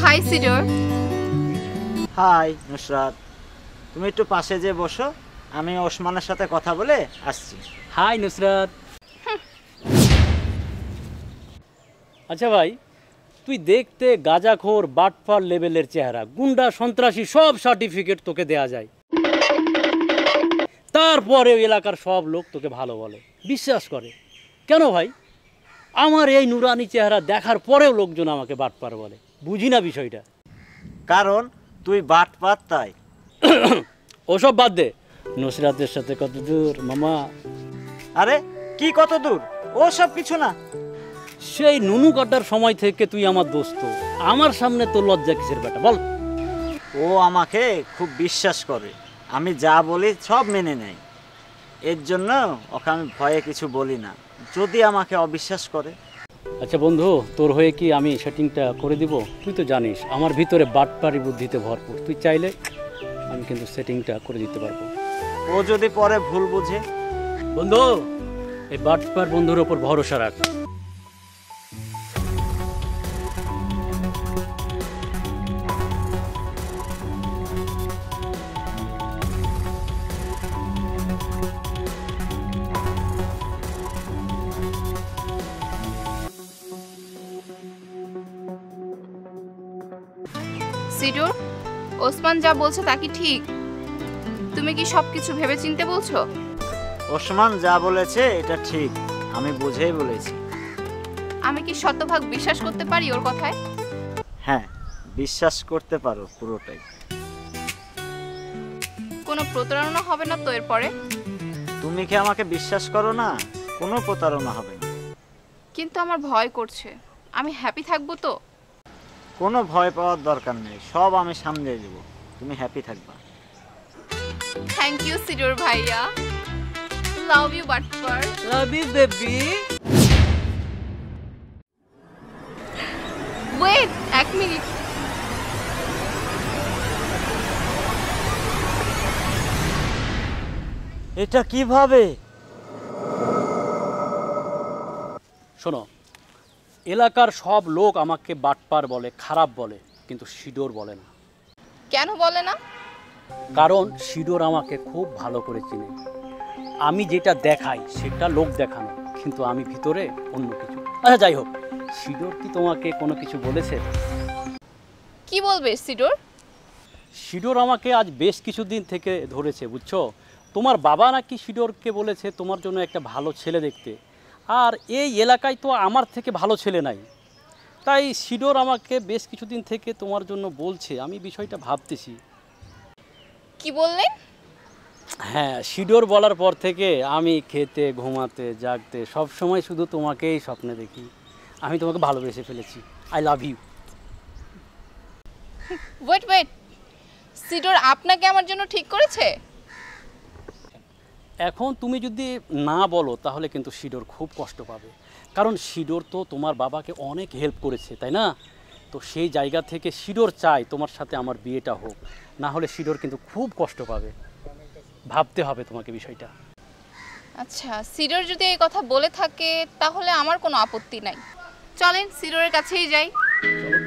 High cedar. High Nusrat, তুমি একটু পাশে যে বসো, আমি ওসমানের সাথে কথা বলে আসছি। হাই নুসরাত। আচ্ছা ভাই, তুই দেখতে গাঁজাখোর বাটপার লেভেলের চেহারা, গুন্ডা সন্ত্রাসী সব সার্টিফিকেট তোকে দেয়া যায়, তারপরে এলাকার সব লোক তোকে ভালো বলে, বিশ্বাস করে কেন ভাই? আমার এই নুরানি চেহারা দেখার পরেও লোকজন আমাকে বাটপার বলে, বুঝি না বিষয়টা। কারণ তুই বাটপার তাই। ওসব বাদ দে, নুসরাতের সাথে কত দূর মামা? আরে কি কত দূর, ও সব কিছু না। সেই নুনু কাটার সময় থেকে তুই আমার দোস্ত, আমার সামনে তোর লজ্জা কিসের বেটা বল? ও আমাকে খুব বিশ্বাস করে, আমি যা বলি সব মেনে নেয়। এর জন্য ওকে আমি ভয়ে কিছু বলি না, যদি আমাকে অবিশ্বাস করে। আচ্ছা বন্ধু, তোর হয়ে কি আমি সেটিংটা করে দিব? তুই তো জানিস আমার ভিতরে বাটপারি বুদ্ধিতে ভরপুর, তুই চাইলে আমি কিন্তু সেটিংটা করে দিতে পারবো। ও যদি পরে ভুল বুঝে? বন্ধু, এই বাটপার বন্ধুর ওপর ভরসা রাখ। সিডর, ওসমান যা বলছে তা কি ঠিক? তুমি কি সবকিছু ভেবেচিন্তে বলছো? ওসমান যা বলেছে এটা ঠিক, আমি বুঝেই বলেছি। আমি কি শতভাগ বিশ্বাস করতে পারি ওর কথায়? হ্যাঁ, বিশ্বাস করতে পারো পুরোটাই। কোনো প্রতারণা হবে না তো এরপরে? তুমি কি আমাকে বিশ্বাস করো না? কোনো প্রতারণা হবে না। কিন্তু আমার ভয় করছে, আমি হ্যাপি থাকবো তো? কোনো ভয় পাওয়ার দরকার নেই, সব আমি সামলে দেব, তুমি হ্যাপি থাকবা। থ্যাংক ইউ সিডর ভাইয়া, লাভ ইউ বাটপার। Love you baby. ওয়েট, এক মিনিট। এটা কিভাবে? শোনো, এলাকার সব লোক আমাকে বাটপার বলে, খারাপ বলে, কিন্তু সিডর বলে না। কেন বলে না? কারণ সিডর আমাকে খুব ভালো করে চিনে। আমি যেটা দেখাই সেটা লোক দেখানো, কিন্তু আমি ভিতরে অন্য কিছু। আচ্ছা যাই হোক, সিডর কি তোমাকে কোনো কিছু বলেছে? কি বলবে সিডর? সিডর আমাকে আজ বেশ কিছুদিন থেকে ধরেছে, বুঝছো? তোমার বাবা নাকি সিডরকে বলেছে তোমার জন্য একটা ভালো ছেলে দেখতে, আর এই এলাকায় তো আমার থেকে ভালো ছেলে নাই। তাই সিডর আমাকে বেশ কিছুদিন থেকে তোমার জন্য বলছে। আমি বিষয়টা ভাবতেছি। কি বললেন? হ্যাঁ, সিডর বলার পর থেকে আমি খেতে, ঘুমাতে, জাগতে সব সময় শুধু তোমাকেই স্বপ্নে দেখি। আমি তোমাকে ভালোবেসে ফেলেছি। I love you. Wait wait, সিডর আপনাকে আমার জন্য ঠিক করেছে? এখন তুমি যদি না বলো তাহলে কিন্তু সিডর খুব কষ্ট পাবে, কারণ সিডর তো তোমার বাবাকে অনেক হেল্প করেছে, তাই না? তো সেই জায়গা থেকে সিডর চাই তোমার সাথে আমার বিয়েটা হোক, না হলে সিডর কিন্তু খুব কষ্ট পাবে। ভাবতে হবে তোমাকে বিষয়টা। আচ্ছা, সিডর যদি এই কথা বলে থাকে তাহলে আমার কোনো আপত্তি নাই। চলেন সিডরের কাছেই যাই। চলো।